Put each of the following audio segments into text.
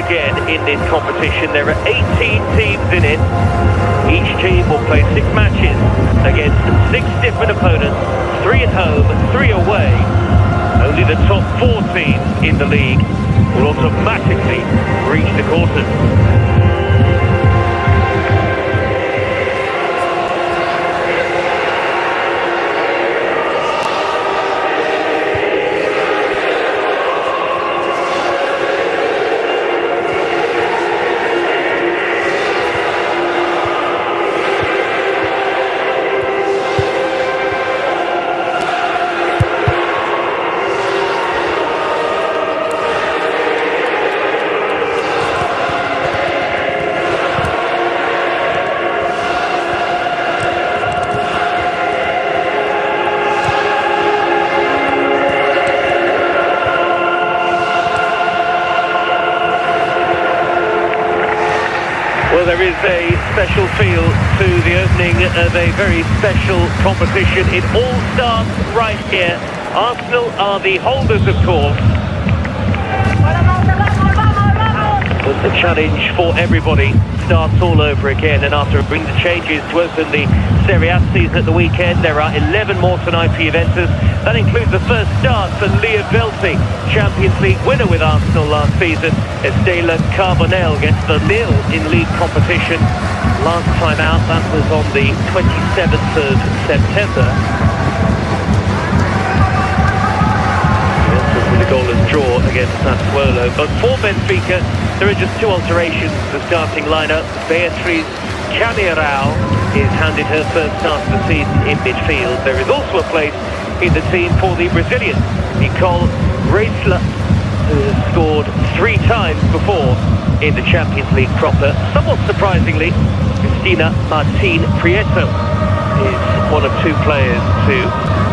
again in this competition. There are 18 teams in it. Each team will play 6 matches against 6 different opponents, 3 at home, 3 away. Only the top 4 teams in the league will automatically reach the quarters. Well, there is a special feel to the opening of a very special competition. It all starts right here. Arsenal are the holders, of course. But the challenge for everybody starts all over again, and after bringing the changes to open the Serie A season at the weekend, there are 11 more tonight for Juventus. That includes the first start for Juventus, Champions League winner with Arsenal last season. Estela Carbonell gets the nil in league competition. Last time out, that was on the 27th of September. With a goalless draw against Sassuolo. But for Benfica, there are just 2 alterations to the starting lineup. Beatriz Camirao is handed her first start of the season in midfield. There is also a place in the team for the Brazilian, Nicole Reisler, who has scored 3 times before in the Champions League proper. Somewhat surprisingly, Cristina Martin Prieto is one of 2 players to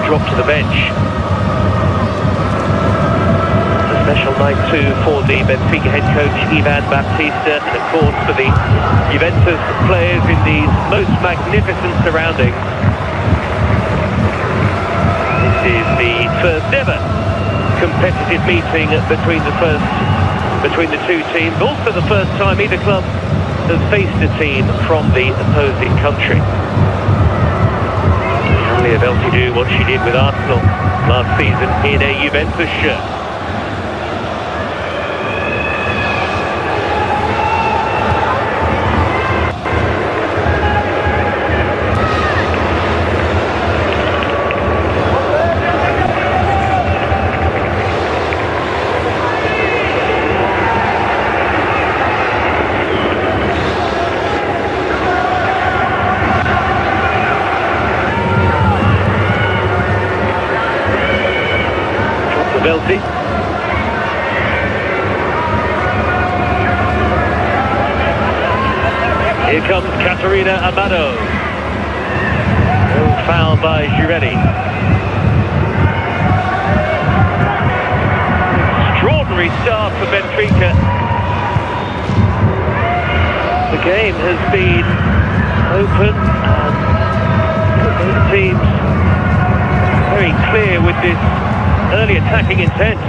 drop to the bench. Special night too for the Benfica head coach Ivan Baptista, and of course for the Juventus players in these most magnificent surroundings. This is the first ever competitive meeting between the 2 teams. Also the first time either club has faced a team from the opposing country. Can Juventus do what she did with Arsenal last season in a Juventus shirt? Belty. Here comes Caterina Amado. No foul by Giretti. Extraordinary start for Benfica. The game has been open and both teams very clear with this early attacking intent.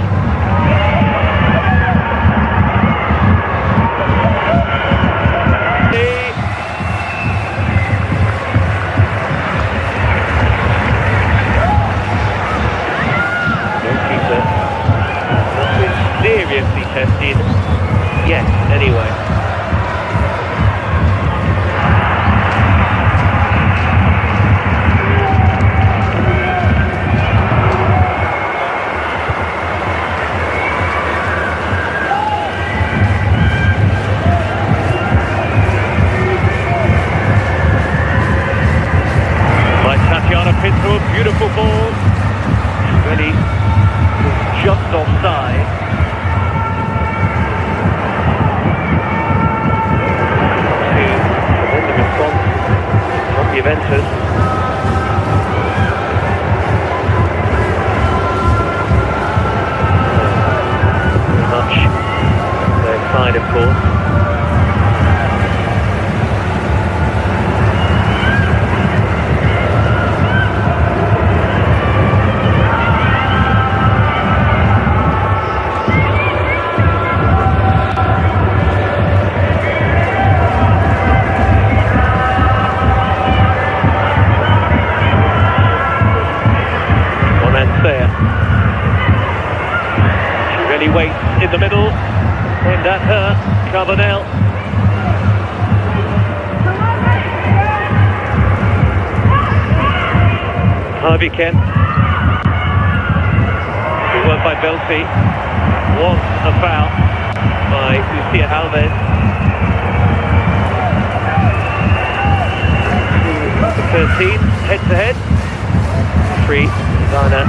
Goalkeeper not been seriously tested yet, anyway. Into a beautiful ball. Really was just offside. To the response from Juventus. Much their side, of course. waits in the middle, aimed at her, Carbonell. Harvey Kent. Good work by Belfi. Was a foul by Lucia Alves. Number 13, head to head. Free, Dana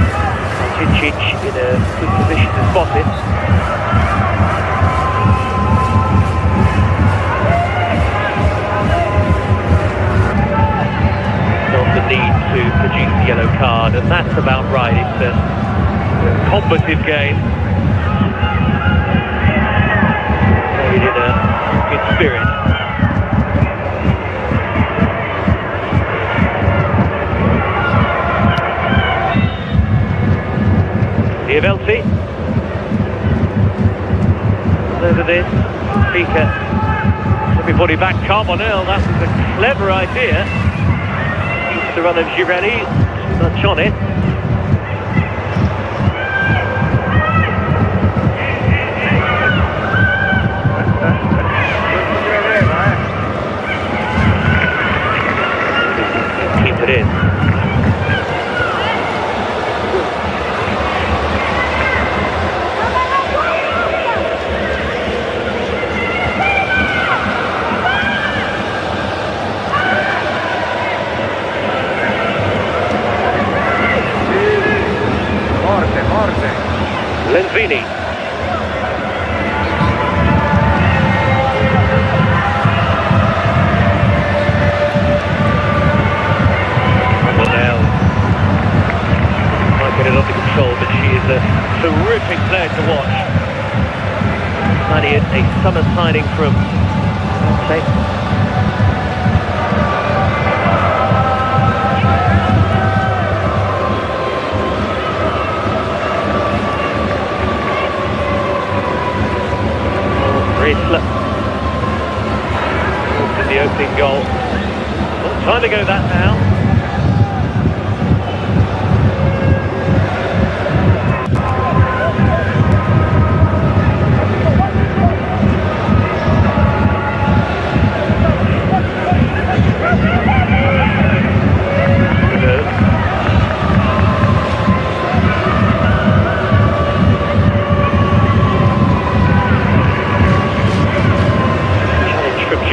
Martincic in a good position to spot it. Not the need to produce the yellow card, and that's about right. It's a combative game. Played in a good spirit. Belfi. Over this, Benfica. Everybody back, Carbonell. That was a clever idea. Used the run of Girelli, much on it. Keep it in. Lenzini. Carbonell might get it under control, but she is a terrific player to watch. Signing a summer signing from Riesler. In the opening goal. What time to go that now?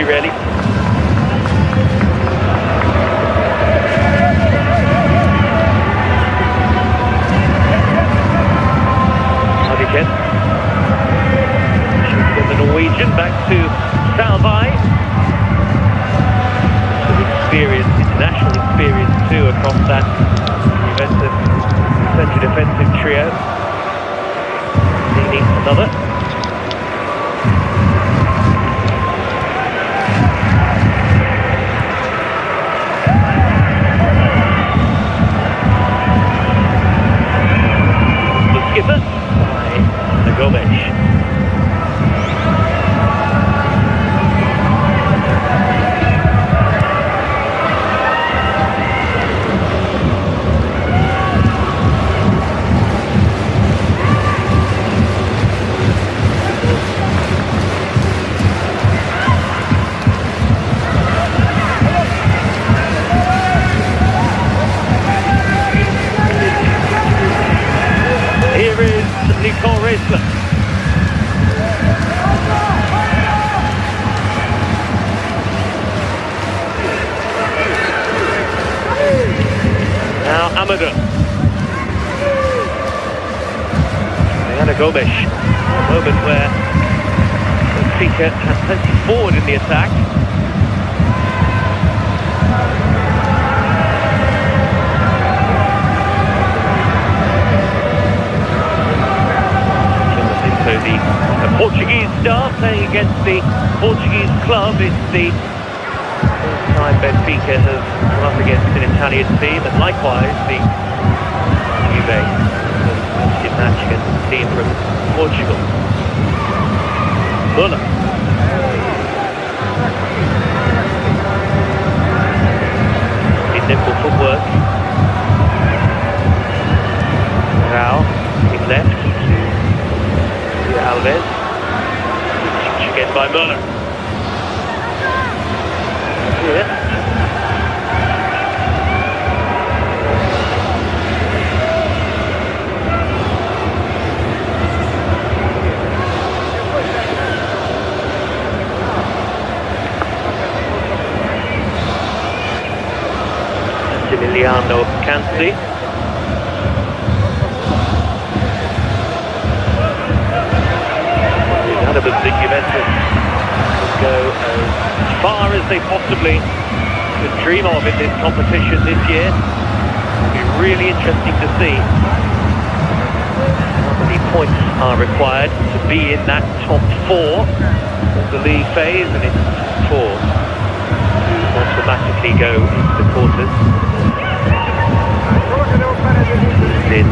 Really. Harvey Kent. Shooting the Norwegian back to Salvai. Some experience, international experience too across that Juventus central defensive trio. Needing another. Skipper by Gomez. Now Amadou. Diana Gomes. A moment where Benfica had plenty forward in the attack. So the Portuguese star playing against the Portuguese club. It's the first time Benfica has come up against an Italian team, and likewise the Juve has match against a team from Portugal. Muller. In nimble footwork. Rao, in left. Massimiliano Canzi. The elements that Juventus will go as far as they possibly could dream of in this competition this year. It'll be really interesting to see how many points are required to be in that top four of the league phase, and it's four to automatically go into the quarters. In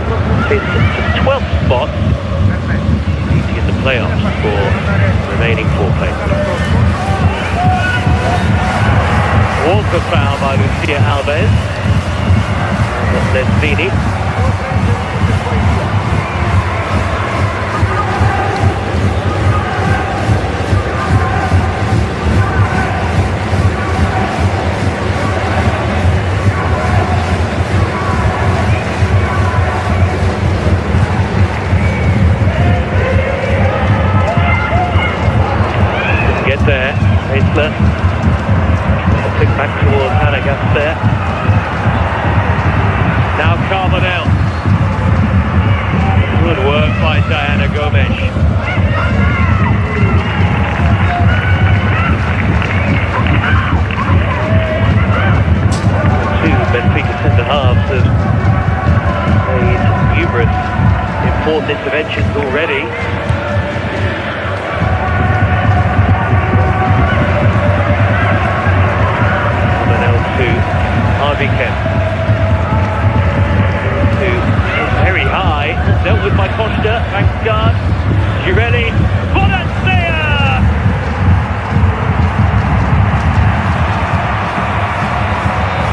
5th to 12th spots, in the playoffs for the remaining four places. Was the foul by Lucia Alves. Lenzini. Get there, Haisler. Pick back towards Hanagas there. Now Carbonell. Good work by Diana Gomes. Two Benfica centre-halves have made numerous important interventions already. Weekend. Very high, dealt with by Costa, thanks guard, Girelli, Bonansea!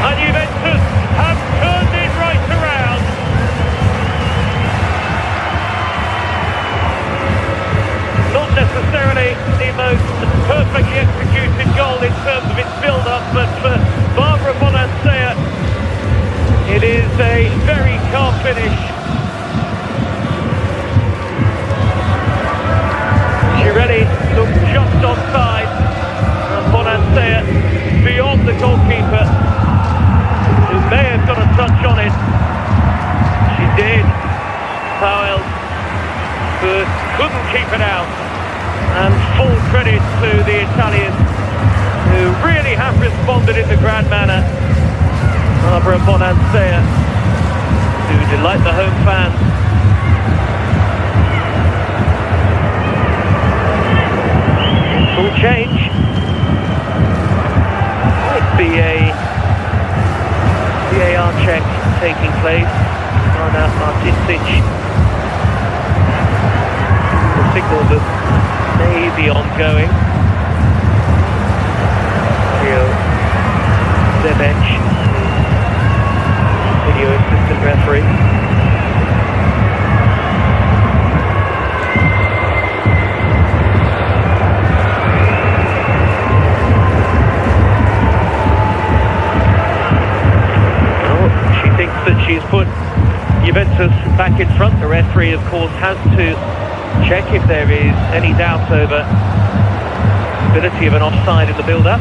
And Juventus have turned it right around. Not necessarily the most perfectly executed goal in terms of its build-up, but for Barbara Bonansea, it is a very calm finish. Girelli looked just offside, and Bonansea beyond the goalkeeper, who may have got a touch on it. She did. Powell, but couldn't keep it out. And full credit to the Italians, who really have responded in the grand manner. Barbara Bonansea to delight the home fans. Full change. Might be a VAR check taking place. Ana Martinsic. The signal that may be ongoing. Zemech, video assistant referee. Well, she thinks that she's put Juventus back in front. The referee, of course, has to check if there is any doubt over the possibility of an offside in the build-up.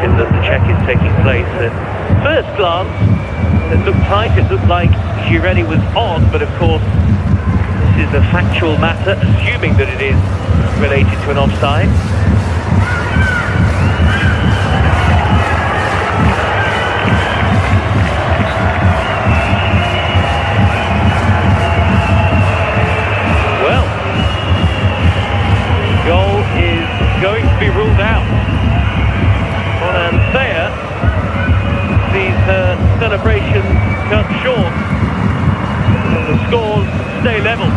That the check is taking place. At first glance, it looked tight, it looked like Girelli was on, but of course this is a factual matter, assuming that it is related to an offside. Well, the goal is going to be ruled out. Bonansea sees her celebration cut short, and the scores stay level.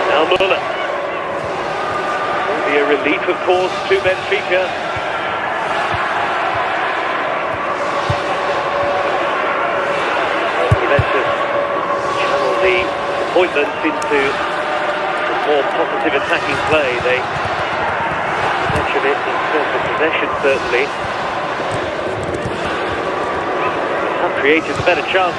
Now Muller. Will be a relief, of course, to Benfica. Channel the appointments into a more positive attacking play. They mention it in terms of possession, certainly. created the better chances.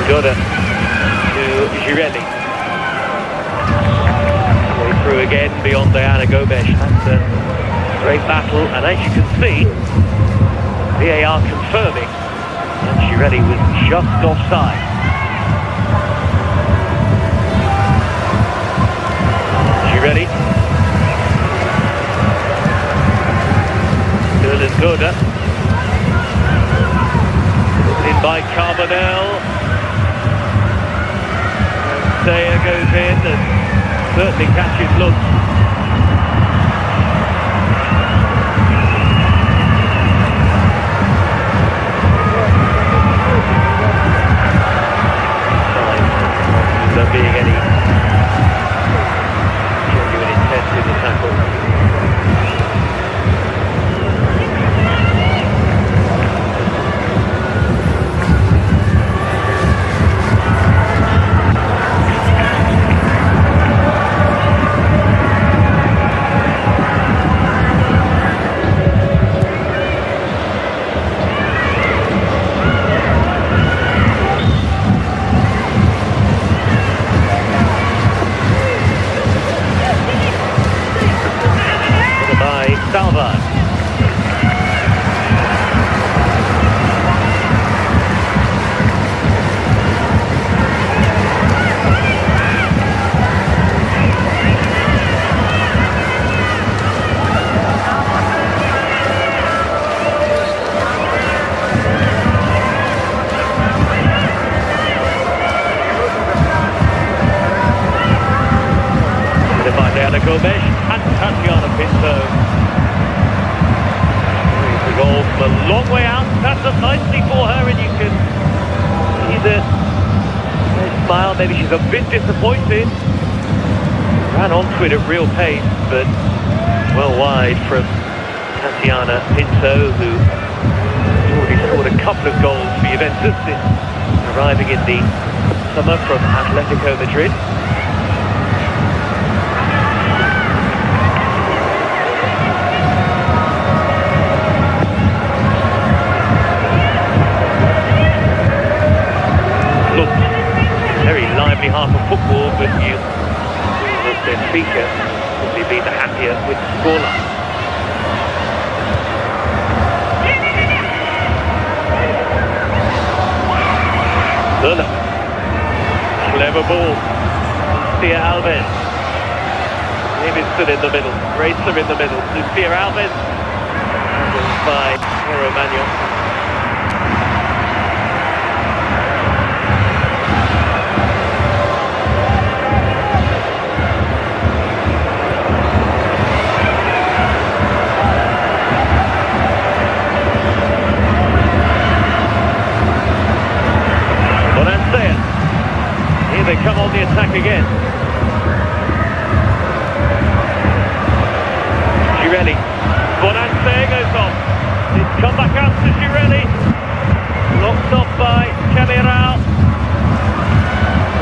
Goda to Girelli. Way through again beyond Diana Gomes. That's a great battle, and as you can see, VAR confirming that Girelli was just offside. Girelli. Goda. In by Carbonell. Daya goes in and certainly catches looks. There being any genuine intent in the tackle. Gomes and Tatiana Pinto. The goal from a long way out, that's up nicely for her, and you can see the smile. Maybe she's a bit disappointed. Ran onto it at real pace, but well wide from Tatiana Pinto, who has already scored a couple of goals for Juventus since arriving in the summer from Atletico Madrid. Half of football, but you as Benfica probably be the happier with the scoreline. Lula. Clever ball. Lucia Alves. Livingston in the middle. Racer in the middle. Lucia Alves. Handled by Hero Manuel. They come on the attack again. Girelli. Bonanze goes off. It's come back out to Girelli. Locked off by Camerao.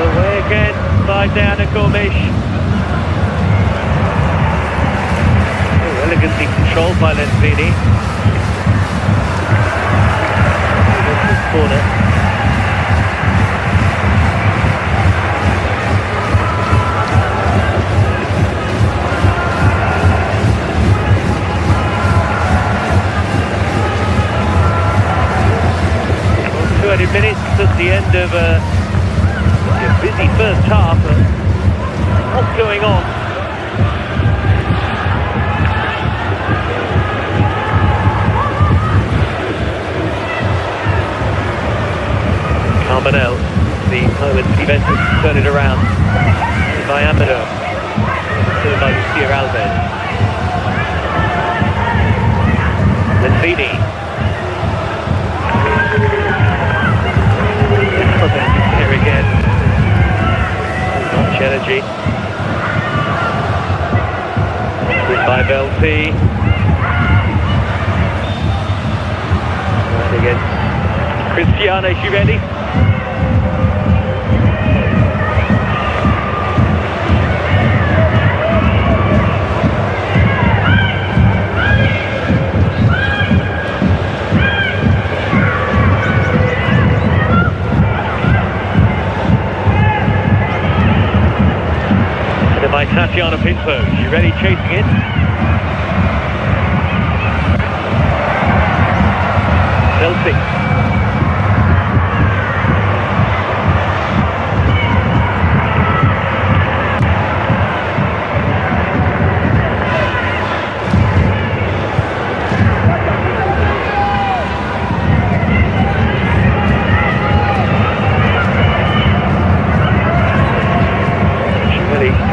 Away again by Diana Gomes. Oh, elegantly controlled by Lenzini. Corner. Minutes at the end of a busy first half. What's going on? Carbonell, the moment Juventus turn it around by Amador, still by Lucia Alves. Lenzini. Here again, much energy. With by Belti. Right against Cristiano Girelli. Tatiana Pinto, she ready chasing it. Chelsea.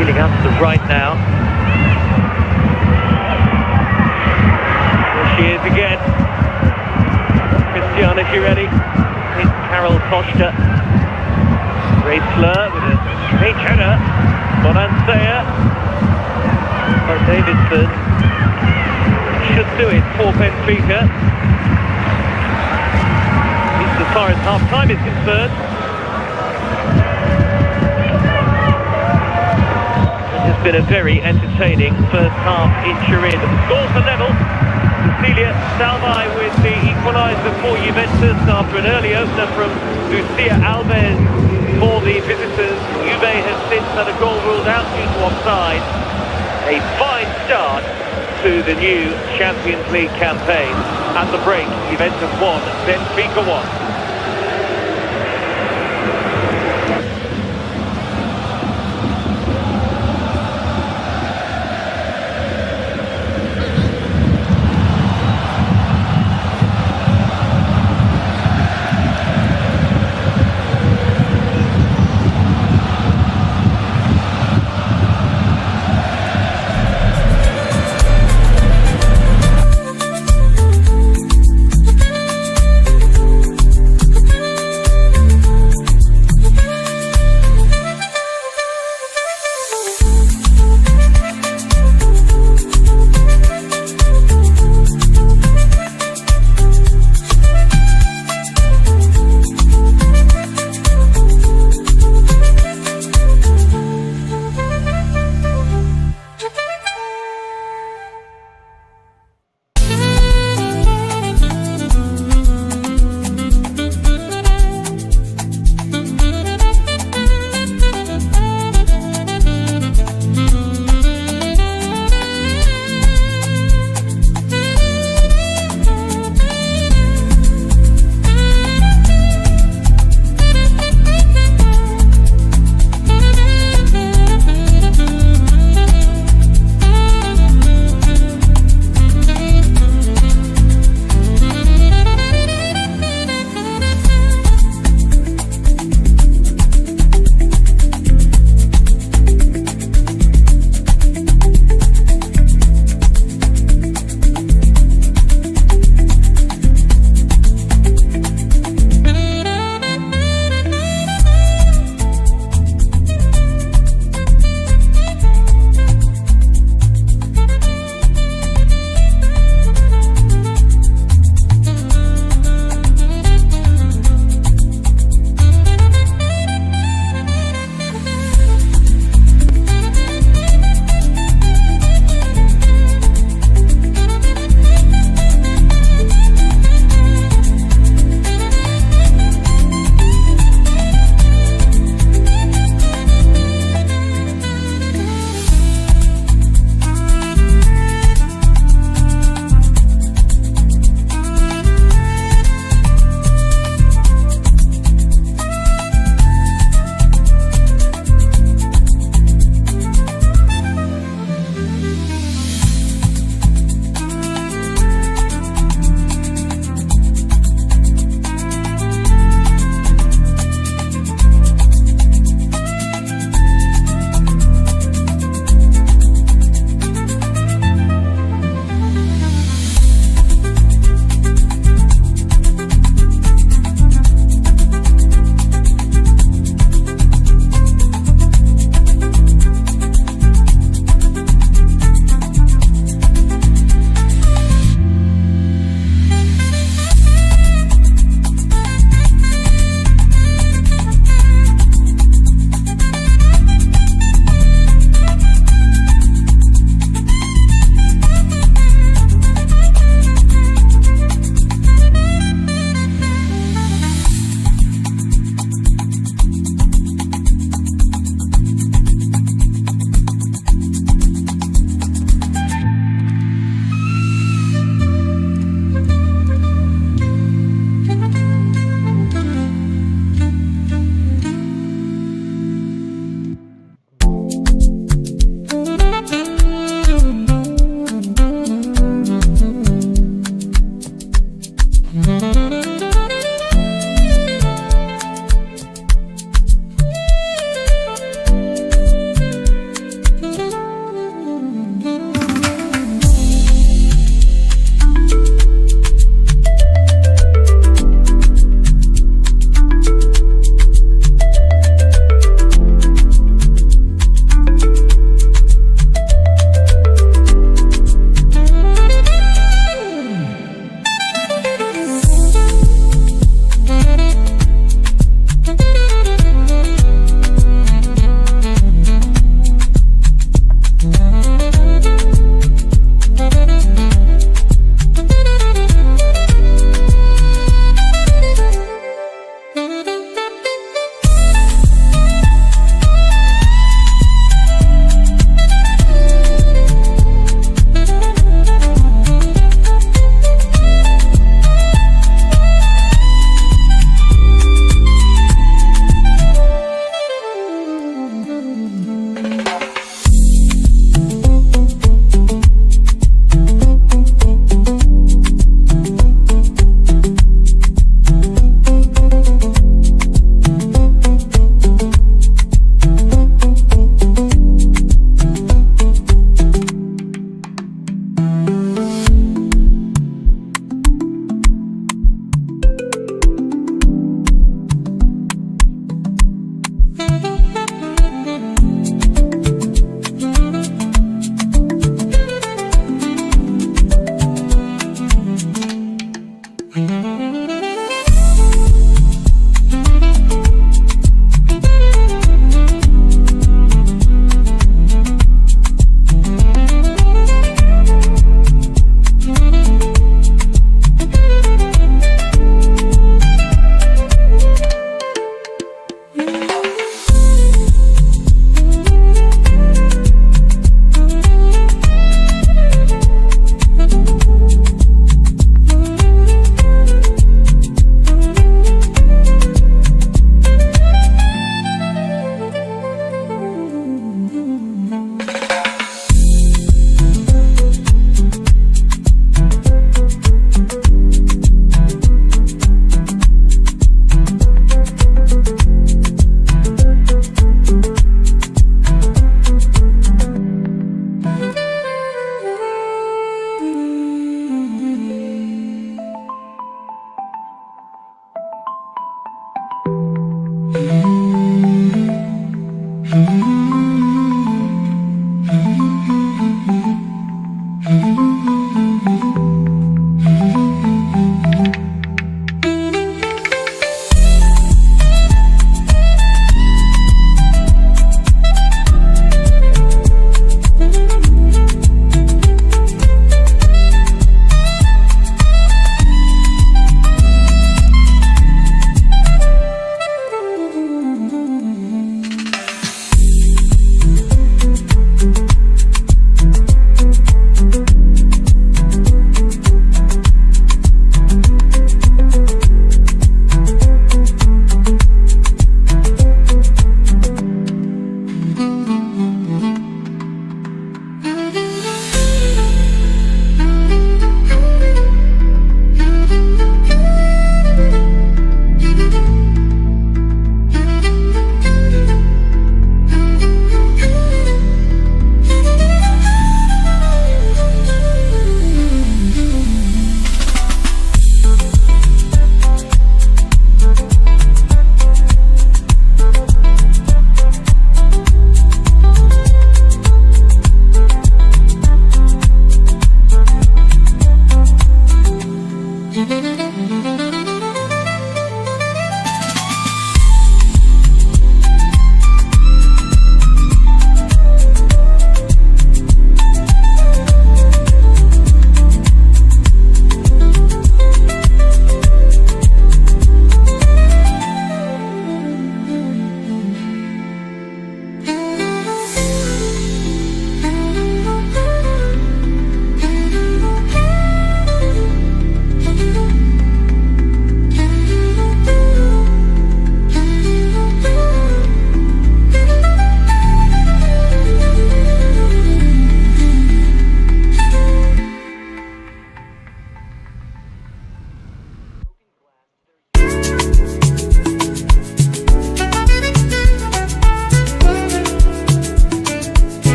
Feeling out to the right now. There she is again. Christiana Girelli. It's Carol Costa. Racler with a straight header. Bonansea. For Davidson. Should do it for Benfica. At least as far as half-time is concerned. It's been a very entertaining first half in Turin. The scores are level. Cecilia Salvai with the equaliser for Juventus after an early opener from Lucia Alves for the visitors. Juve has since had a goal ruled out due to offside. A fine start to the new Champions League campaign. At the break, Juventus 1, Benfica 1.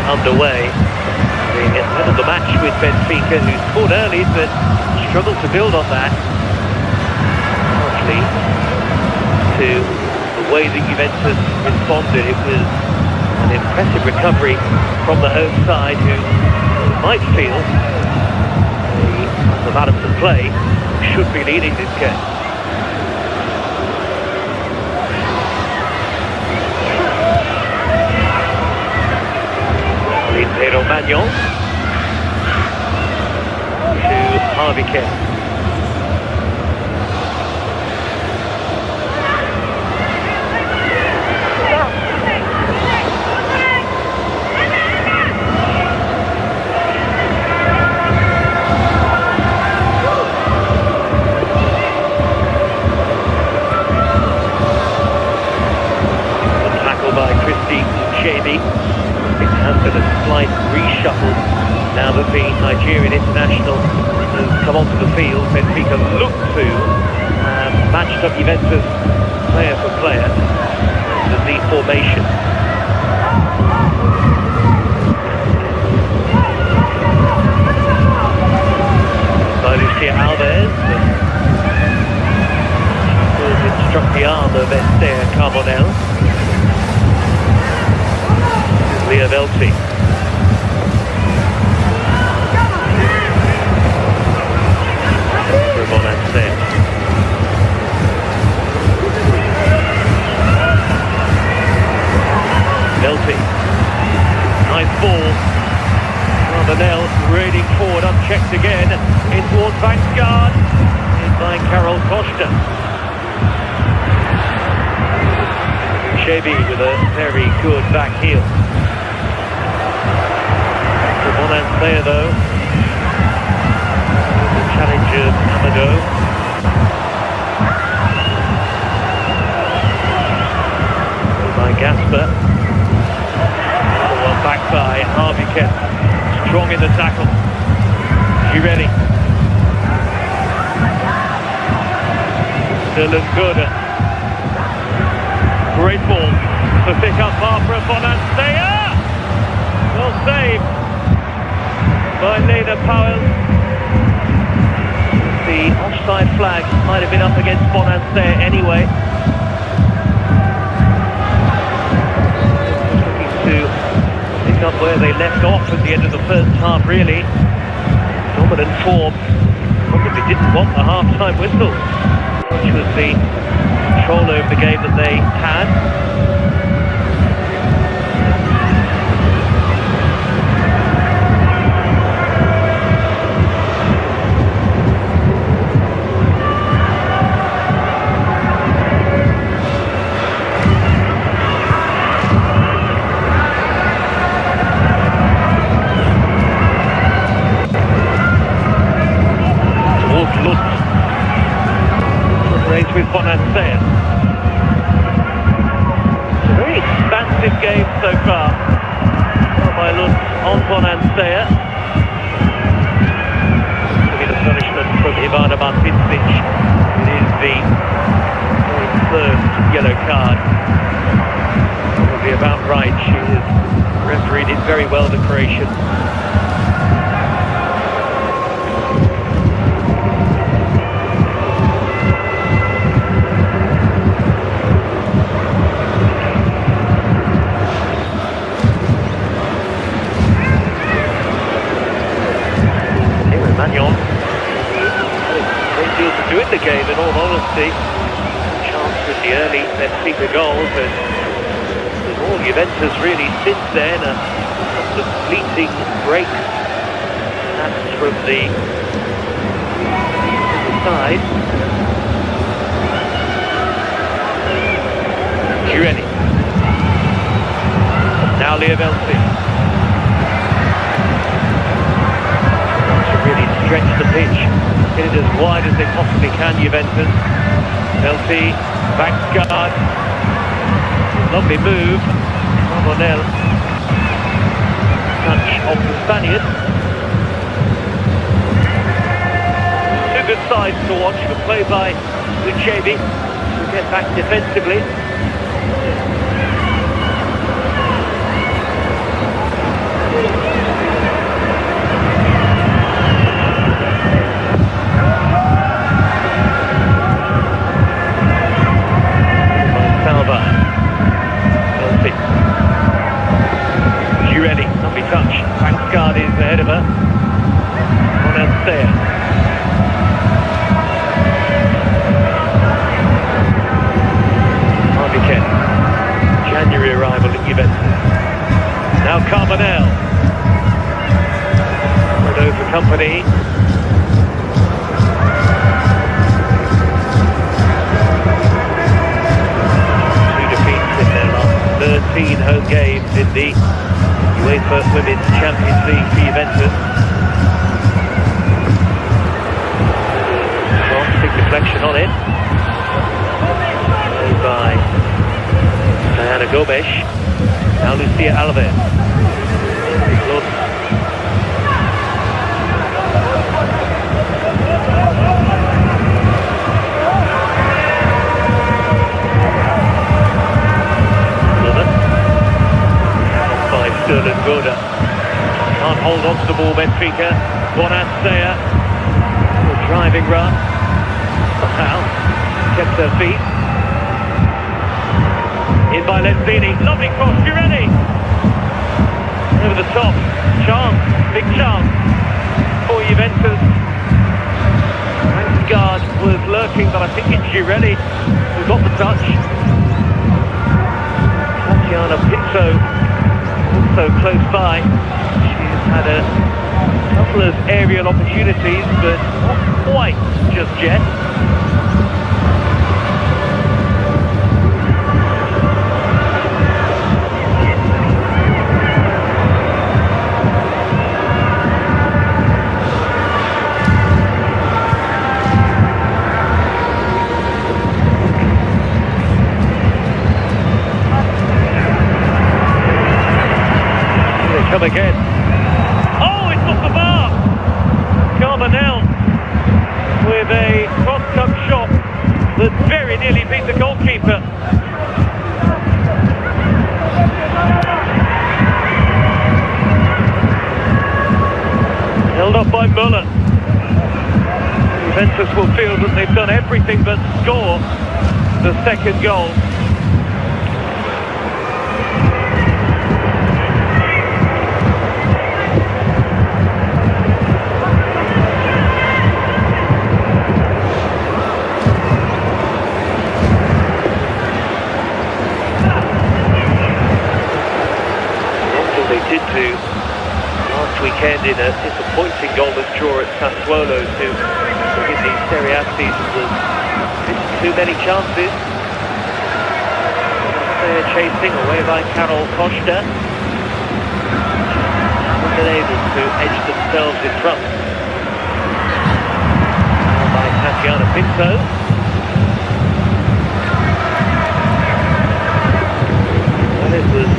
underway. Being ahead of the match with Benfica, who scored early but struggled to build on that. Partly to the way that Juventus responded. It was an impressive recovery from the home side, who might feel the balance of play should be leading this game. Pedro Magnon to Harvey Kemp. It's handed a slight reshuffle now that the Nigerian international has come onto the field. Benfica look to have matched up Juventus player for player in the formation. By Lucia Alves, it struck the arm of Esther Carbonell. Leo Velti. For Bonansea. Velti. Nice ball. Carbonell raiding forward, unchecked again. In towards Vanguard. In by Carol Costa. Chevy with a very good back heel. Bonansea though, the challenge of Amadou. By Gasper. Well, back by Harvey Kemp. Strong in the tackle. Girelli. Still as good. Great ball to pick up Barbara Bonansea. Well saved by Lena Powell. The offside flag might have been up against Bonansea anyway. Looking to pick up where they left off at the end of the first half, really. Dominant form. Probably didn't want the half-time whistle, which was the control over the game that they had. With Bonansea. It's a very expansive game so far. By Lutz on Bonansea. Maybe the punishment from Ivana Martincic. It is the third yellow card. Probably about right. She has refereed it very well, the Croatian. Magnon. Great deal to do in the game, in all honesty. Chance with the early Benfica goals, and with all Juventus really since then, a couple of fleeting breaks. That's from the side. Girelli. Now Leo Velti. Really stretch the pitch, get it as wide as they possibly can, Juventus. Velti, Vanguard, lovely move. Carbonell, touch of the Spaniard. Two good sides to watch, the play by Lucevi to get back defensively. company. Two defeats in their last 13 home games in the UEFA Women's Champions League for Juventus. Big deflection on it. Played by Diana Gomes. Now Lucia Alves. Look. By Sterling Gorda. Can't hold on to the ball, Benfica. Bonansea. Driving run. Somehow kept their feet. In by Lenzini. Lovely cross, Girelli. Over the top. Chance. Big chance for Juventus. Guard was lurking, but I think it's Girelli who got the touch. Tatiana Pinto also close by. She's had a couple of aerial opportunities, but not quite just yet. Come again. Oh, it's off the bar! Carbonell with a cross-cut shot that very nearly beat the goalkeeper. Held up by Müller. Juventus will feel that they've done everything but score the second goal. Did do last weekend in a disappointing goalless draw at Sassuolo to begin the Serie A season was too many chances. They're chasing away by Carol Costa. Haven't been able to edge themselves in front. Now by Tatiana Pinto. Well, it was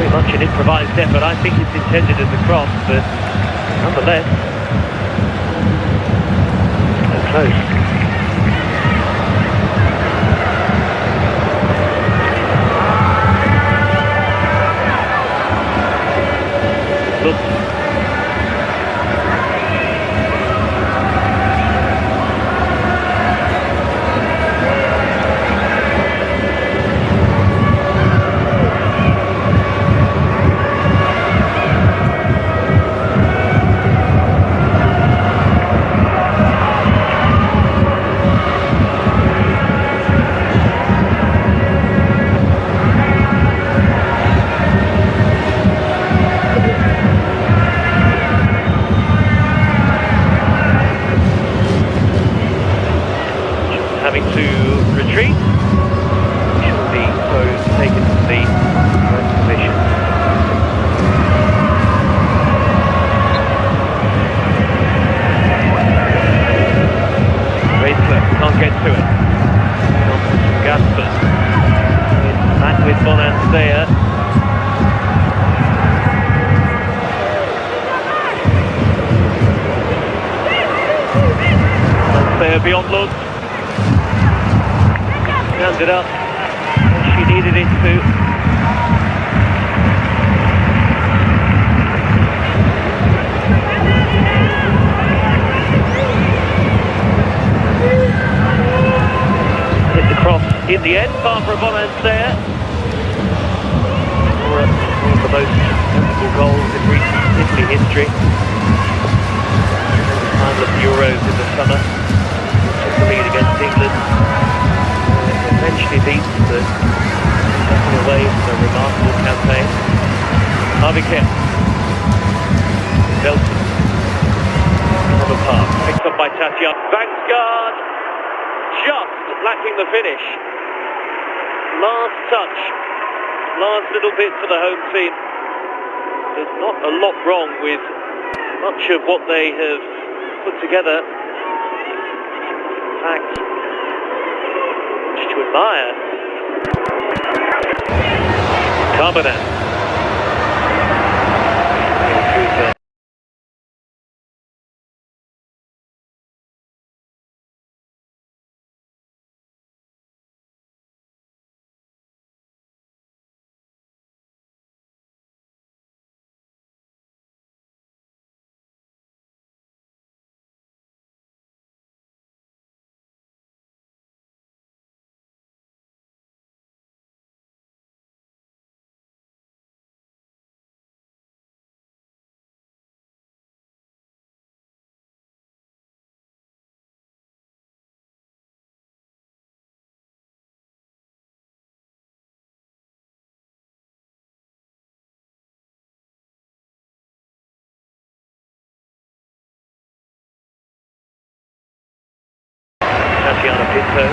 very much an improvised effort. I think it's intended as a cross, but nonetheless, so close. Look. Having to retreat, should the throws taken to the right position. Raisler can't get to it. Gasper. Back with Bonansea. Bonansea beyond Lutz. It up as she needed it to. Hit the cross in the end. Barbara Bonansea. One of the most memorable goals in recent Italy history. Final of the Euros in the summer. Took the lead against England. Eventually beat, but stepping away from a remarkable campaign. Harvey Kemp. Belton. a pass. Picked up by Tatiana. Vangsgaard just lacking the finish. Last touch. Last little bit for the home team. There's not a lot wrong with much of what they have put together. In fact, much to admire. Carbonet. Tatiana Pinto.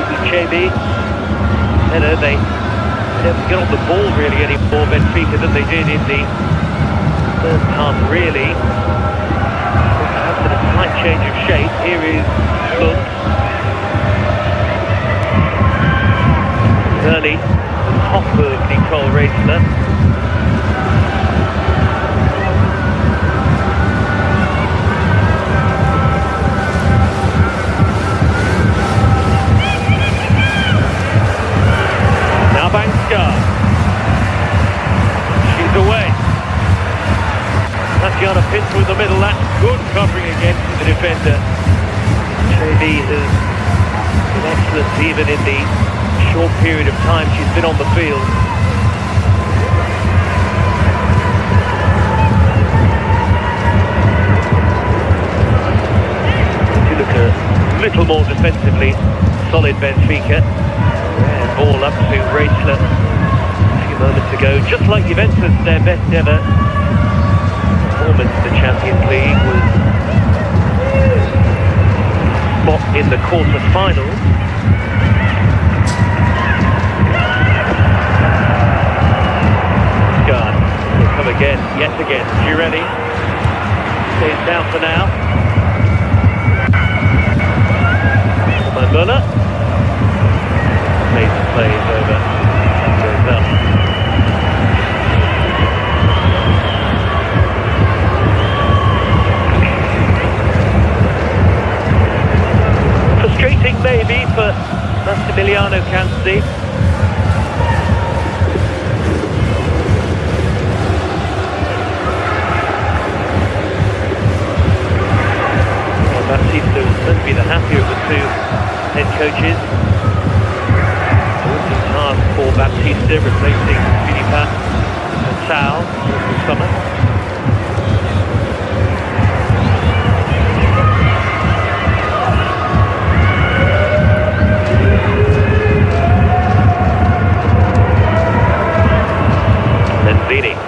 Uchebe. Header, they don't get on the ball really anymore, Benfica, than they did in the first half, really. Perhaps a slight change of shape. Here is Lund. Early, top of Nicole Racler. Now Vangsgaard. She's away. Tatiana Pinto in the middle. That's good covering against the defender. Uchebe has been excellent even in the short period of time she's been on the field. To look a little more defensively solid, Benfica. Yeah, ball up to Racler a few moments ago. Just like Juventus, their best ever performance in the Champions League was spot in the quarter-finals. Again, yet again, Girelli stays down for now. Müller plays the plays over, goes up. Frustrating maybe for Massimiliano Canzi. Baptista will certainly be the happier of the two head coaches. Daunting task for Baptista, replacing Philippa Sal this summer. Lenzini.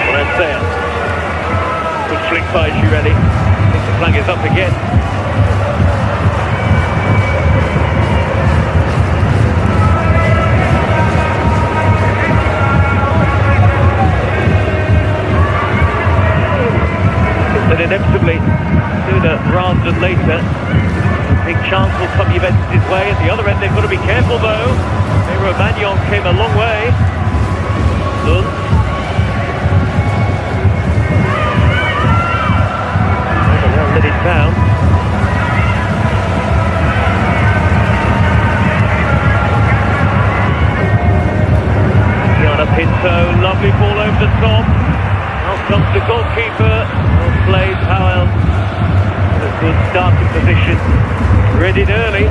Valencia. Good flick by Girelli. Flag is up again. And inevitably, sooner rather than later, a big chance will come Juventus' way. At the other end, they've got to be careful though. Magnon came a long way. Lund. Let it down. Tatiana Pinto, lovely ball over the top. Now comes the goalkeeper. Well played, Powell. A good starting position. Readied early.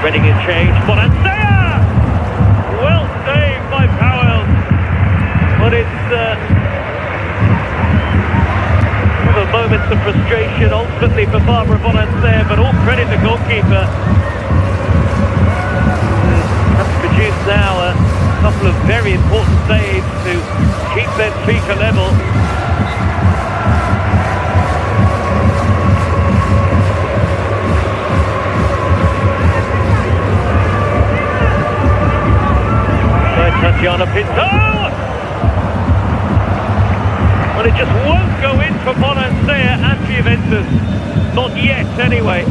Reading in change. Bonansea! Well saved by Powell. But it's moments of frustration ultimately for Barbara Bonansea, but all credit the goalkeeper. Has produced now a couple of very important saves to keep Benfica level. Tatiana Pinto! Well, it just won't go in for Bonansea and Juventus. Not yet, anyway.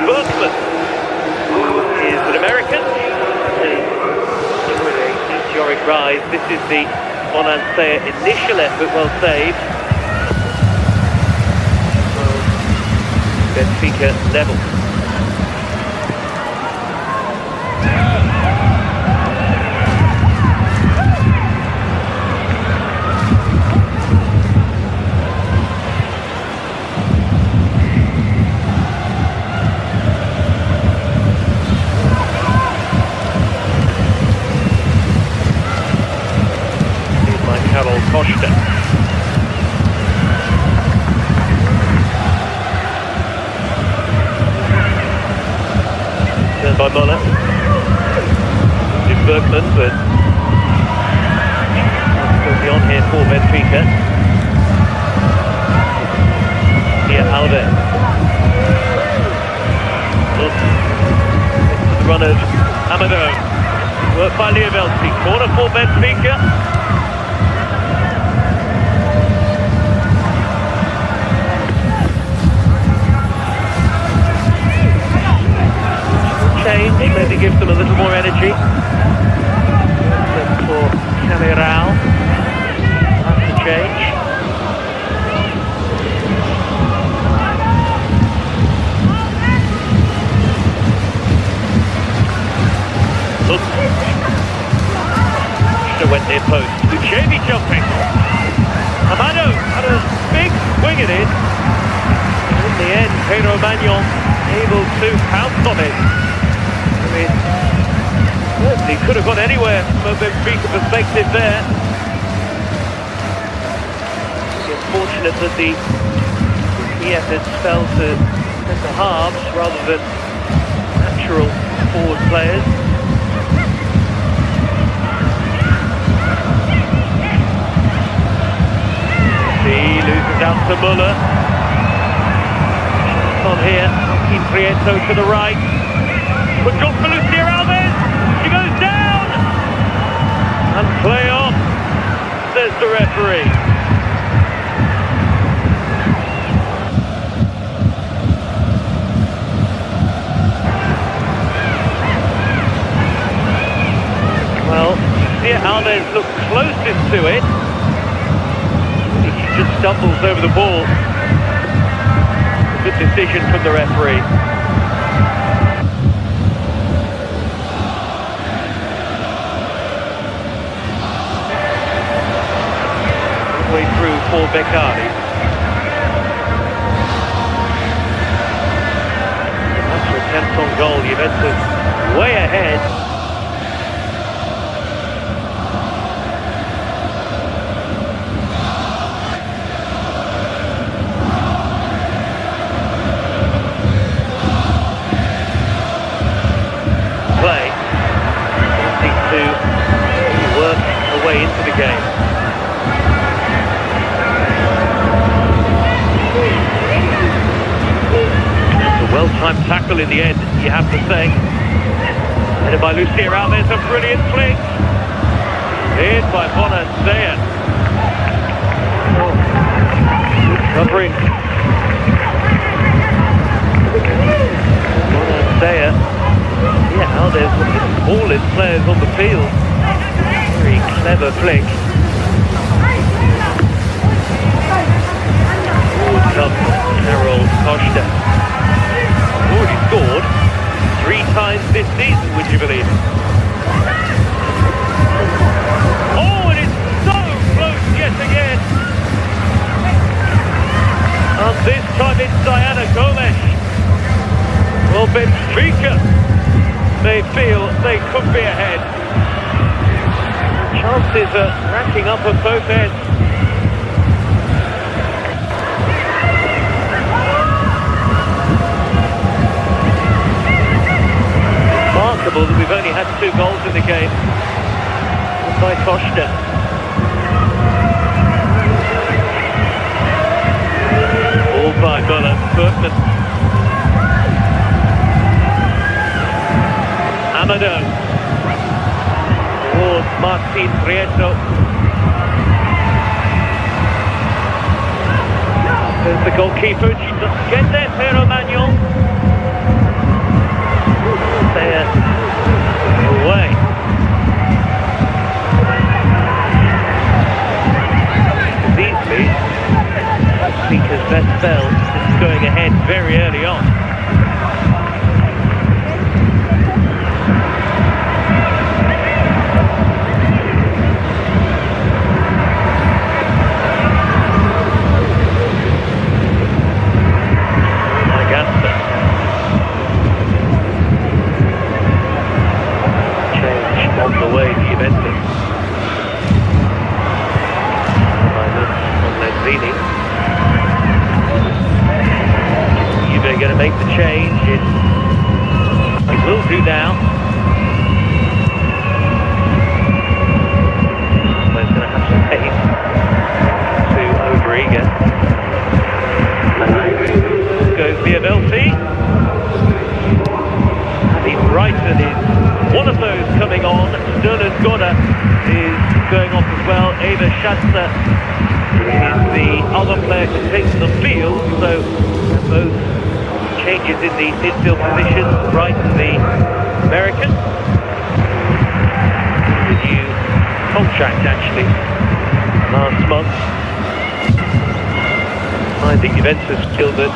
Berkman, who is an American, with a meteoric rise. This is the Bonansea initial effort, well saved. Benfica level. Costa. Turned by Muller. It's Berkman, but still beyond here for Benfica. Here, Alves. Into the run of Amado. Work by Liavelsi. Corner for Benfica. Maybe gives them a little more energy. For Cameral, that's the change. Look. Should have went near post. Uchevi jumping. Amado had a big swing at it. In the end, Pedro Magnon able to pounce on it. He could have gone anywhere from a Benfica perspective there. It's unfortunate that the key efforts fell to centre halves rather than natural forward players. He loses out to Muller. On here, Joaquin Prieto to the right. But got for Lucia Alves. She goes down. And play on, says the referee. Well, Lucia Alves looked closest to it. He just stumbles over the ball. Good decision from the referee. Way through for Beccari. After attempt on goal, Juventus way ahead. Play wanting to work their way into the game. Well-timed tackle in the end, you have to say. Headed by Lucia Alves, a brilliant flick. Hit by Bonansea. Covering. Bonanza. Yeah, Alves one of the smallest players on the field. Very clever flick. Forward comes Karol Costa. Already scored 3 times this season, would you believe? Oh, and it's so close yet again. And this time it's Diana Gomes. Well, Benfica, they feel they could be ahead. Chances are racking up at both ends. Remarkable that we've only had 2 goals in the game by Costa. All by Bergman. Amado towards Martin Prieto. There's the goalkeeper. She doesn't get there, Pero Manuel. There, away. Easily, Benfica's best spell is going ahead very early on. On the way to Juventus. On Lanzini. Juve going to make the change. It will do now. So it's going to have some pace to Overiga. Goes Biavelti. Andy Brighton is one of those coming on. Sterling Goda is going off as well. Eva Schatzer is the other player to take the field. So both changes in the midfield positions. Brighton, the American, the new contract actually last month. I think Juventus feel that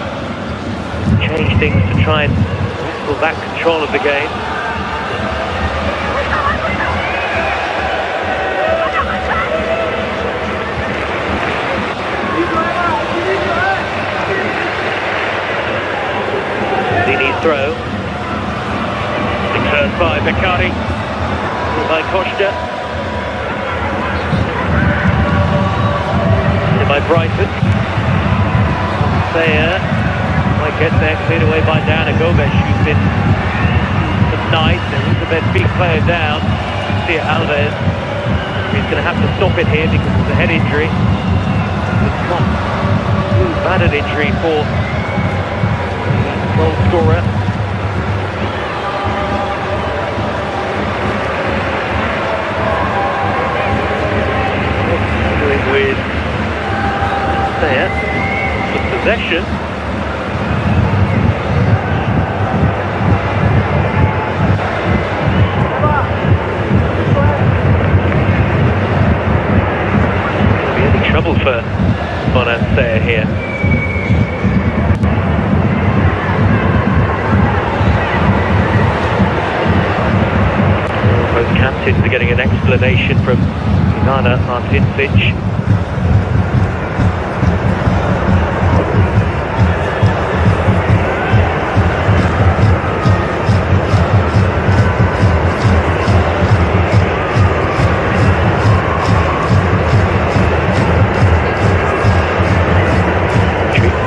change things to try and pull back control of the game. Throw. Returned by Beccari. By Costa. By Brighton. There. Might get there. Cleared away by Diana Gomes, who's been tonight. There is a Benfica player down. Tia Alves. He's going to have to stop it here because it's a head injury. It's not too bad an injury for goal scorer. Doing with there with possession. Gonna be any trouble for Bonanza here. Captains are getting an explanation from Ivana Martinsic.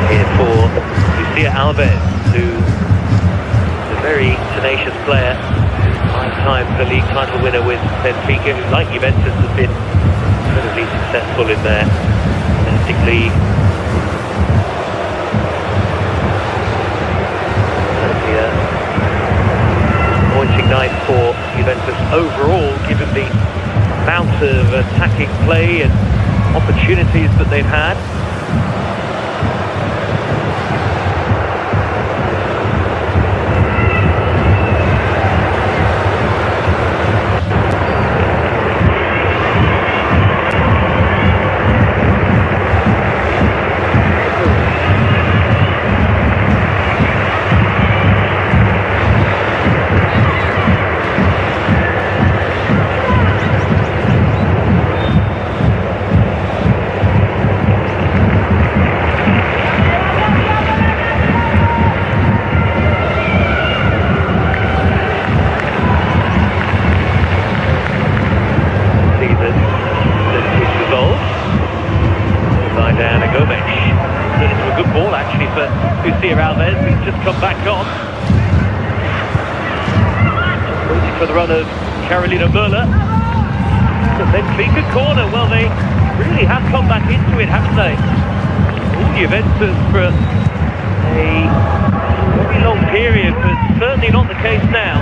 Here for Lucia Alves, who's a very tenacious player. 5 times the league title winner with Benfica, who, like Juventus, has been incredibly successful in their domestic league. Disappointing night for Juventus overall, given the amount of attacking play and opportunities that they've had. Ana Gomes. Turned into a good ball actually for Lucia Alves, who's just come back on. Just waiting for the run of Carolina Müller. The Benfica corner, well, they really have come back into it, haven't they? Juventus for a very long period, but certainly not the case now.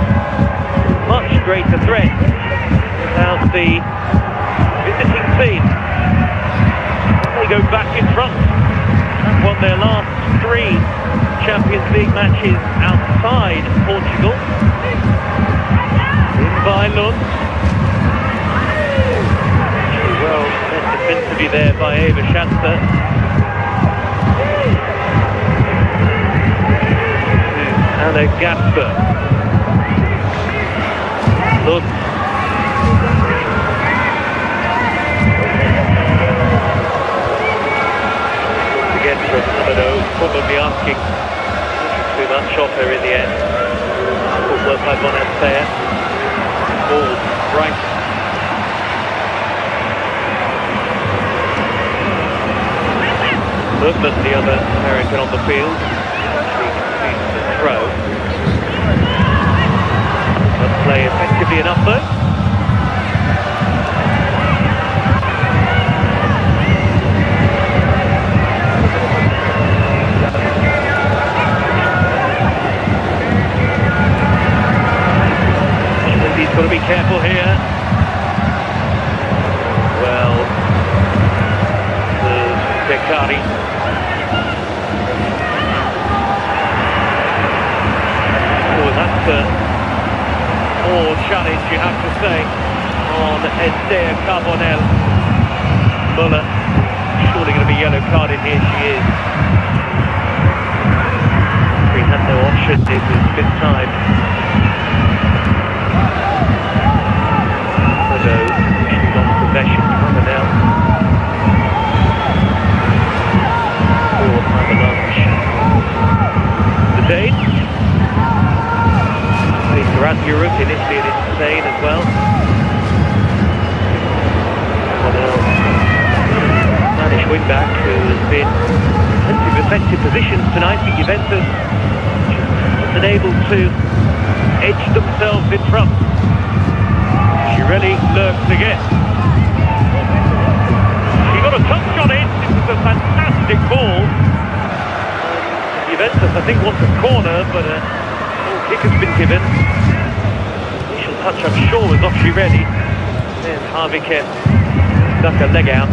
Much greater threat without the visiting team. They go back in front and won their last 3 Champions League matches outside Portugal. In by Lund. Well, met defensively there by Eva Schanzer. Anna Gasper. Lund. Again from Amado, probably asking too much of her in the end. Footwork by Bonansea. Ball right. Movement, the other American on the field. Actually completes the throw. Doesn't play effectively enough though. He's got to be careful here. Well, there's Beccari. Oh, that's more challenge, you have to say, on Esther Carbonell. Müller, surely going to be yellow carded here, she is. We had no option, it was good time. She lost possession, Carbonell. For Avalanche. The Dane. Played throughout Europe, in Italy and in Spain as well. Carbonell, Spanish wing-back who has been in plenty of effective positions tonight for Juventus. Just unable to edge themselves in front. She really lurks again. She got a touch on it. It was a fantastic ball. Juventus, I think, wants a corner, but a kick has been given. Initial touch, I'm sure, was off. She ready. There's Harvike stuck her leg out.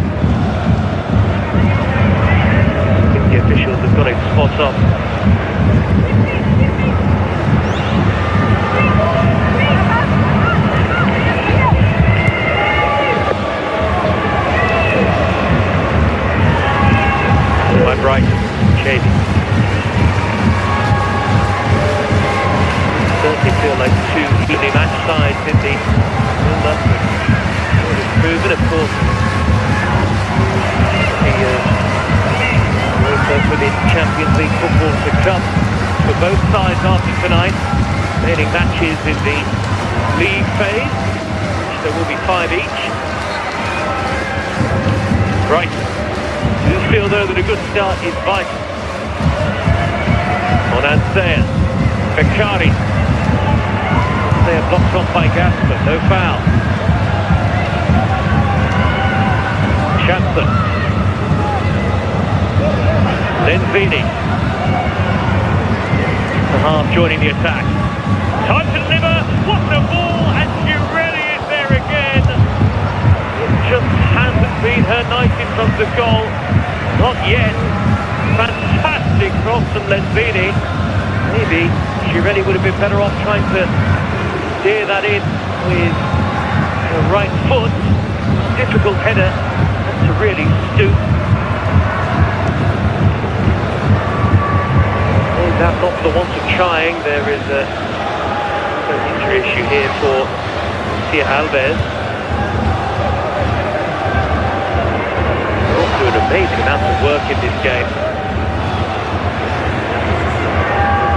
I think the officials have got it spot on. By Brighton, Shady. Certainly feel like 2 evenly match sides in the build-up. It's proven, of course. The also for the Champions League football to come for both sides after tonight. Remaining matches in the league phase, which there will be 5 each. Brighton do feel though that a good start is vital. Bonansea, Beccari. They are blocked off by Gasper, no foul. Schanzer. Lenzini. The half joining the attack. Time to deliver. What a ball, and she really is there again. It just hasn't been her night in front of goal. Not yet. Fantastic cross from Lenzini. Maybe she really would have been better off trying to steer that in with her right foot. Difficult header. Had to really stoop. Is that not for the want of trying? There is an injury issue here for Lucia Alves. An amazing amount of work in this game.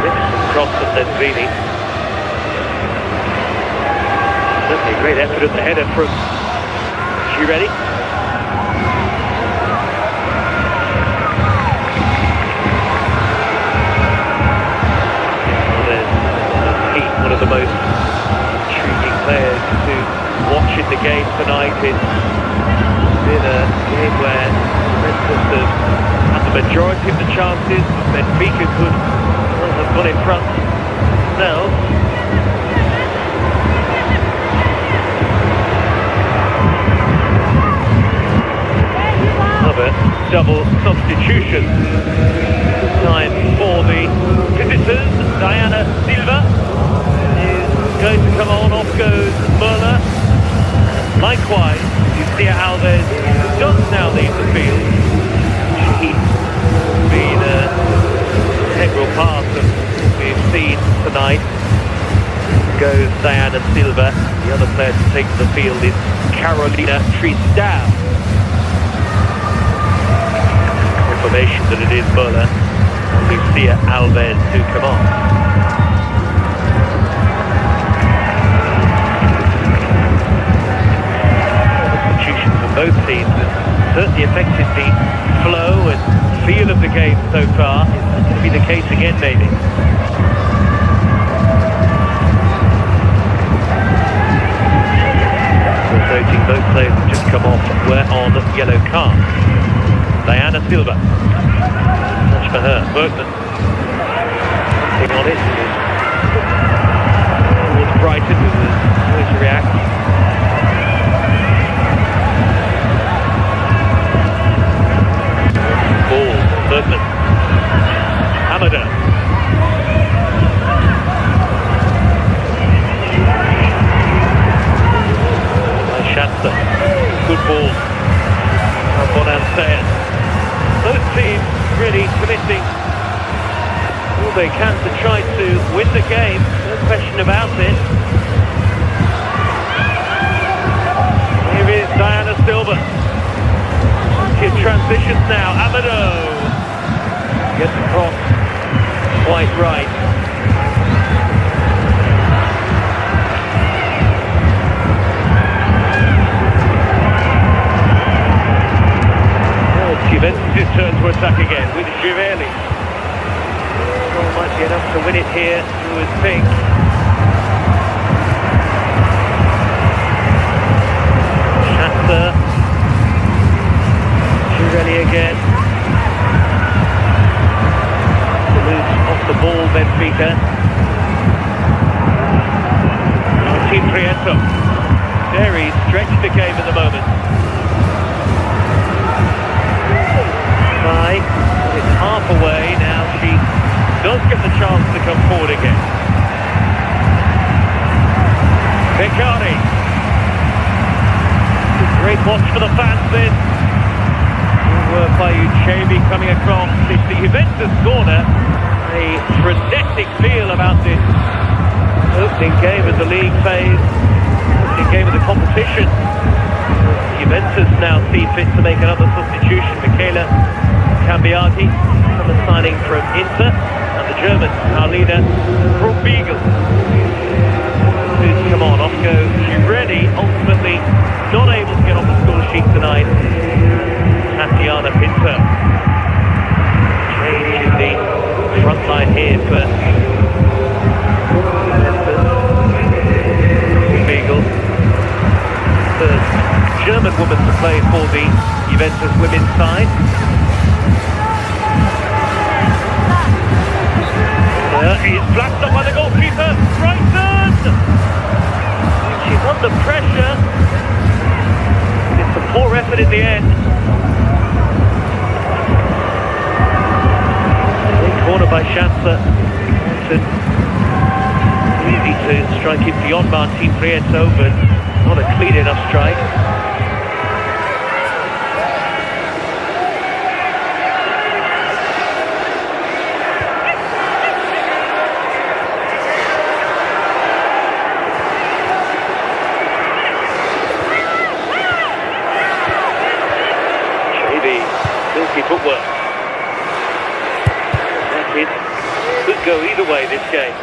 Magnificent cross from Lenzini. Certainly a great effort at the header from Girelli. game tonight. It's been a game where Juventus have had the majority of the chances. Benfica could have got in front themselves. Another double substitution. This time for the visitors. Diana Silva is going to come on. Off goes Muller. Likewise, Lucia Alves does now leave the field. She's been an integral part of what we've seen tonight. Goes Diana Silva. The other player to take to the field is Carolina Tristão. Confirmation that it is Muller and Lucia Alves who come on. Both teams have certainly affected the flow and feel of the game so far. It's going to be the case again, maybe. Noting both players have just come off were on yellow cards. Diana Silva. Touch for her. Bergman. Something on it. Towards Brighton, who was going to react. Ball, Bergman. Hamada. Schatzer. Good ball. Bonantea. Both teams really committing all they can to try to win the game. No question about it. Here is Diana Silva. His transitions now. Amado gets across quite right. Well, Juventus' turn to attack again with Givelli. Well, might be enough to win it here, you would think. Schatzer. Givelli again. Loose off the ball, Benfica. Martin Prieto. Very stretched the game at the moment. It's half away now. She does get the chance to come forward again. Beccari. Great watch for the fans this. Work by Uchebi coming across. It's the Juventus corner. A frenetic feel about this opening game of the league phase, opening game of the competition. Juventus now see fit to make another substitution. Michaela Cambiaghi, another signing from Inter, and the German Carolina Tristão. Come on, off goes Givelli, ultimately not able to get on the score sheet tonight. Tatiana Pinto. Change in the front line here for Beagle. Third German woman to play for the Juventus women's side. He's flashed up by the goalkeeper. Brighton! She's under pressure. It's a poor effort in the end. Corner by Schatzer. Easy to strike it beyond Martin Prieto, but not a clean enough strike. Silky footwork. It could go either way this game.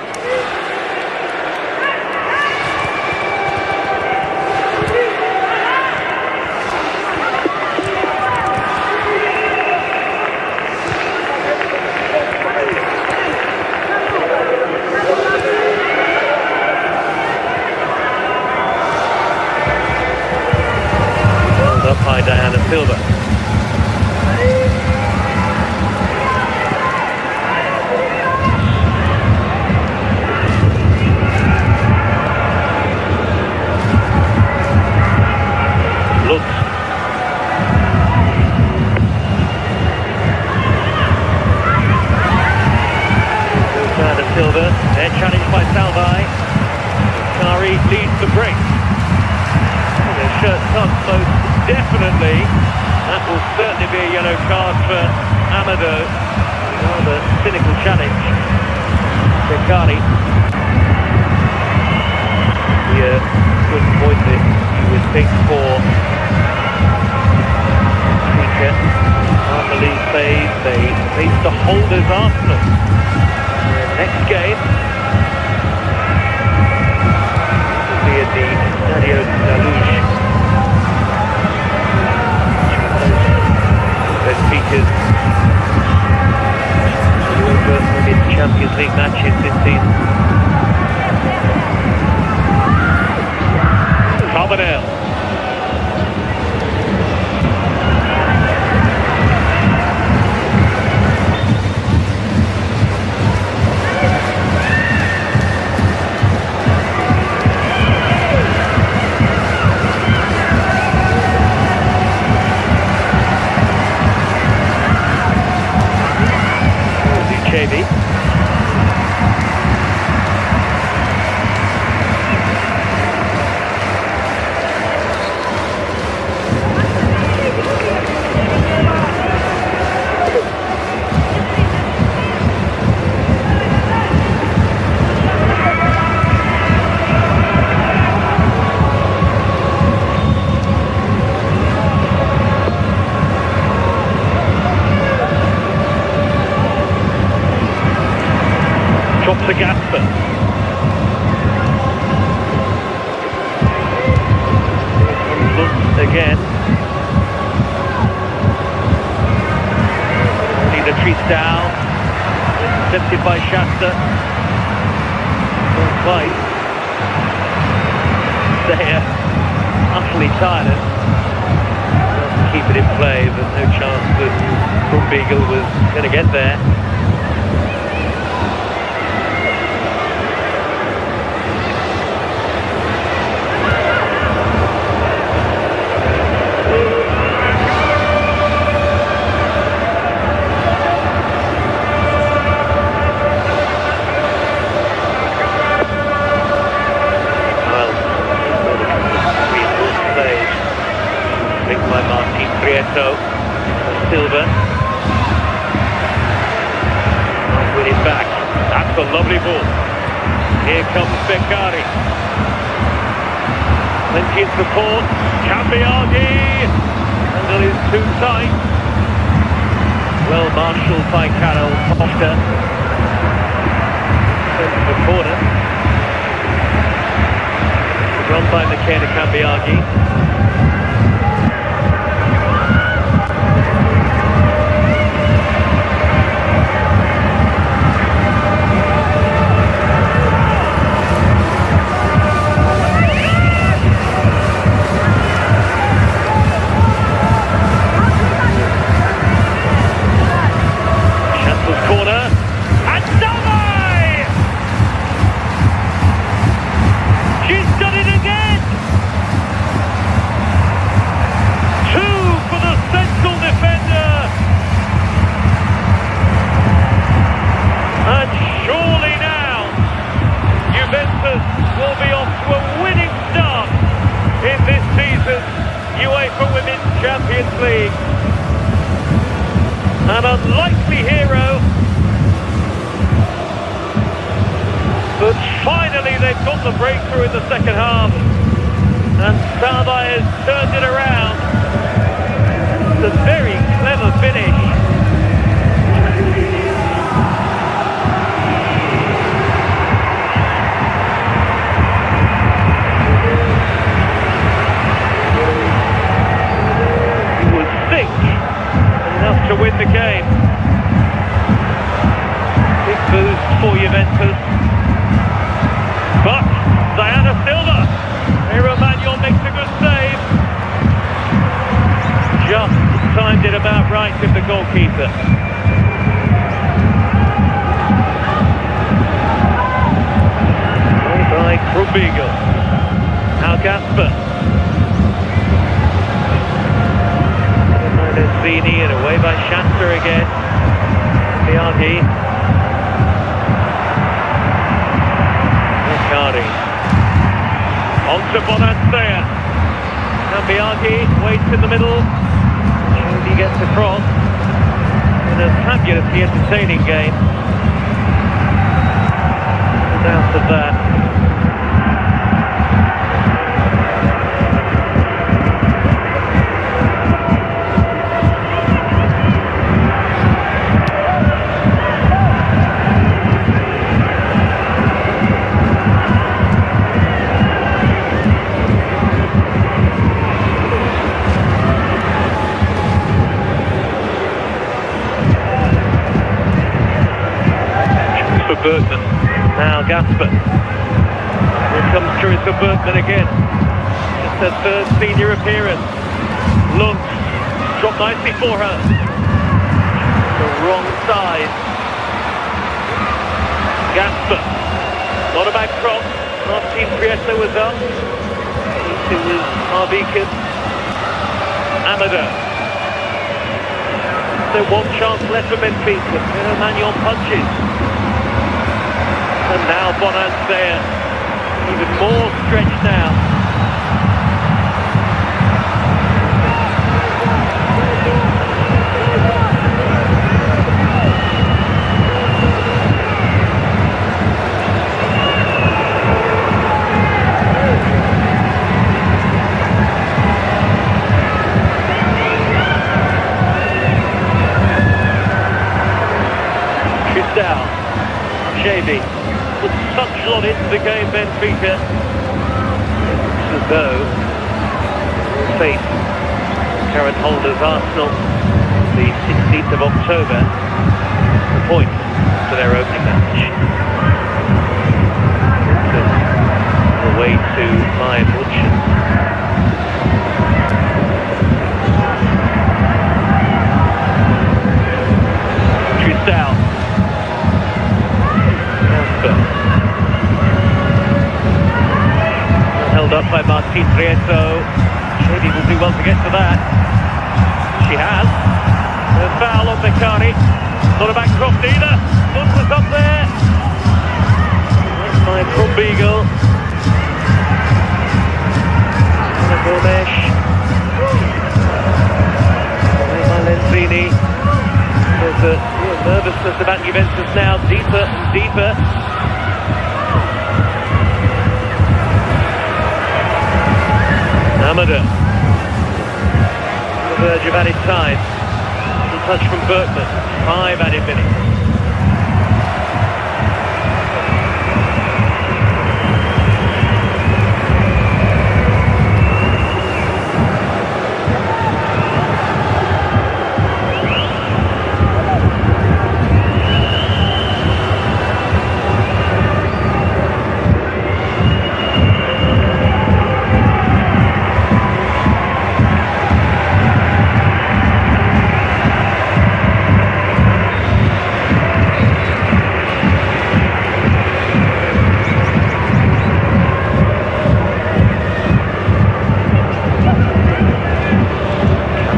midfielder. They're challenged by Salvai. Kari leads the break. Their shirt tucked, most definitely. That will certainly be a yellow card for Amado. Rather cynical challenge. Kari. Yeah, good point that you would think for Benfica. After these phase, they face the holders Arsenal. Next game will be at the Stadio da Luz. Benfica's UEFA Women's Champions League matches this season. Carbonell. Chevy. To Gasper. Looks again. See the tree down. Intercepted by Shasta. Not quite. They're utterly tired. Keep it in play, but no chance that Krumbiegel was going to get there. Silva. Win it back. That's a lovely ball. Here comes Beccari. Plenty of support. Cambiaghi. Handle is too tight. Well marshalled by Carol Costa. Sent to the corner. Run by McKenna Cambiaghi. UEFA Women's Champions League. An unlikely hero, but finally they've got the breakthrough in the second half, and Salvai has turned it around. It's a very clever finish. To win the game. Big boost for Juventus. But Diana Silva, Manuel makes a good save. Just timed it about right with the goalkeeper. By Krumbiegel. Now Gasper. Zini and away by Shasta again. Biaghi. to Bonansea. Cambiaghi waits in the middle. He gets across. In a fabulously entertaining game. No doubt of that. Bergman, now Gasper. Here comes Teresa Bergman again. It's her third senior appearance. Looks, dropped nicely for her. The wrong side. Gasper, not a bad cross. Martin Prieto was up. It was Harvikas. Amada. So one chance left for Benfica. Manuel punches. And now Bonansea, even more stretched now. Cristal, Shavy. Put such a lot into the game, Benfica. Looks as though we'll face current holders Arsenal the 16th of October. The point for their opening match. Away to Bayern Munich. Cristal. Held up by Martin Prieto. Shady will do well to get to that. She has. A foul on Beccari. Not a back cross either. Lund was up there. By Krumbiegel. Gomes. By Lenzini. There's a real nervousness about Juventus now. Deeper and deeper. Amada. On the verge of added time. Little touch from Bergman. 5 added minutes.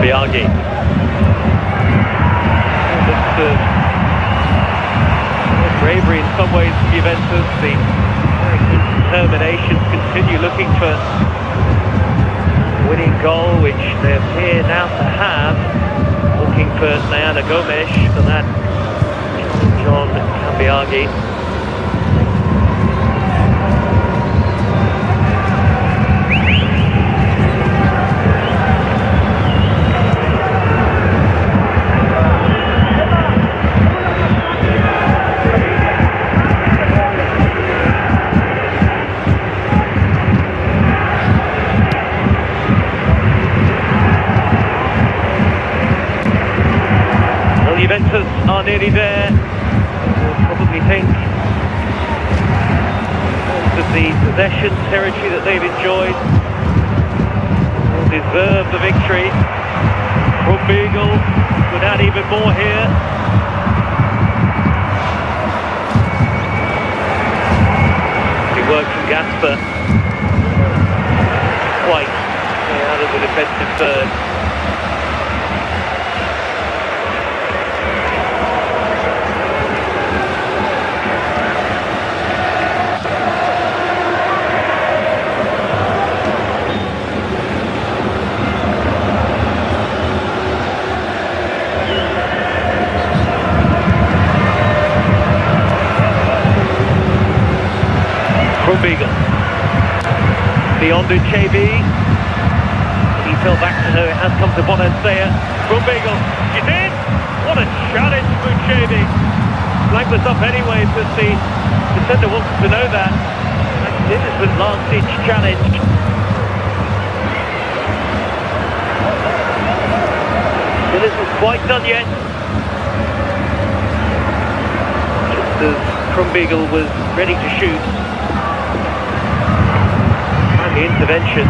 Cambiaghi. Bravery in some ways for Juventus. The very good determination to continue looking for a winning goal, which they appear now to have. Looking for Ana Gomes for that John Cambiaghi. Juventus are nearly there. We'll probably think of the possession territory that they've enjoyed. They'll deserve the victory. Krumbiegel could add even more here. Good work from Gasper. Quite out of the defensive third. Beagle. Beyond Uchebi. He fell back to her. It has come to Bonansea. From Beagle. She's in! What a challenge for Uchebi. Flag was up anyway, but the defender wanted to know that. Magnificent last-ditch challenge. Still isn't quite done yet. Just as Krumbiegel was ready to shoot. And the intervention.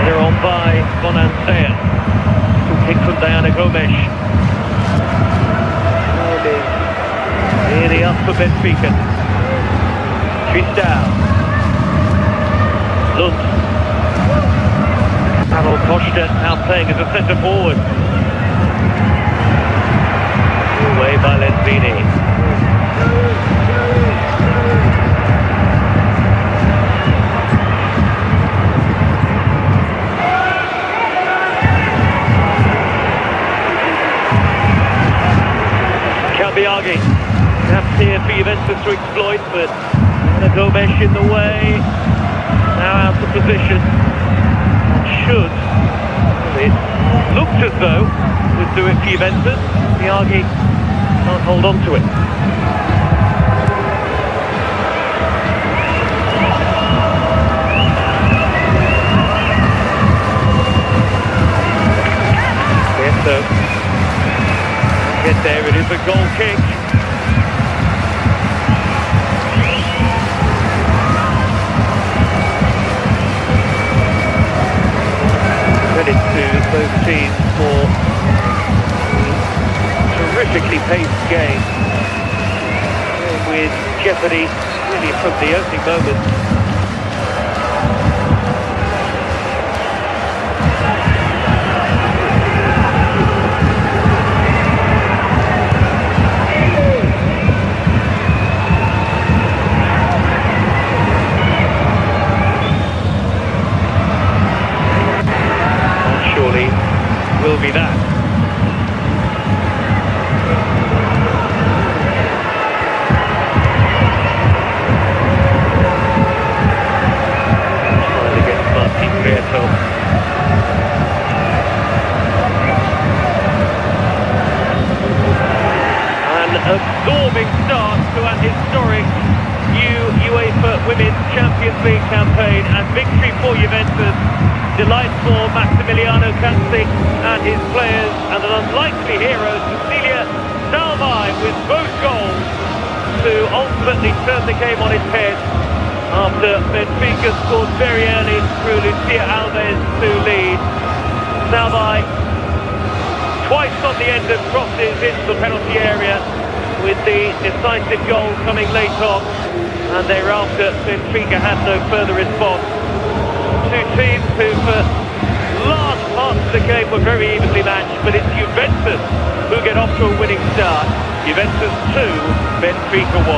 They're on by Bonansea. Full kick from Diana Gomes. Nearly up for Benfica. Tristão. Lund. Pavel Costa now playing as a centre forward. Away by Lenzini. Biagi. Perhaps here for Juventus to exploit, but Gomes in the way. Now out of position. Should. It looked as though it would do it for Juventus. Biagi can't hold on to it. Yes, so. Get there, it is a goal kick. Credit to both teams for a terrifically paced game. With jeopardy really from the opening moments. Will be that. Trying against Martin Prieto. An absorbing start to an historic new UEFA Women's Champions League campaign and victory for Juventus. Delight for Massimiliano Canzi and his players, and an unlikely hero, Cecilia Salvai, with both goals to ultimately turn the game on its head after Benfica scored very early through Lucia Alves to lead. Salvai twice on the end of crosses into the penalty area, with the decisive goal coming late on, and thereafter Benfica had no further response. Two teams who for large parts of the game were very evenly matched, but it's Juventus who get off to a winning start. Juventus 2, Benfica 1.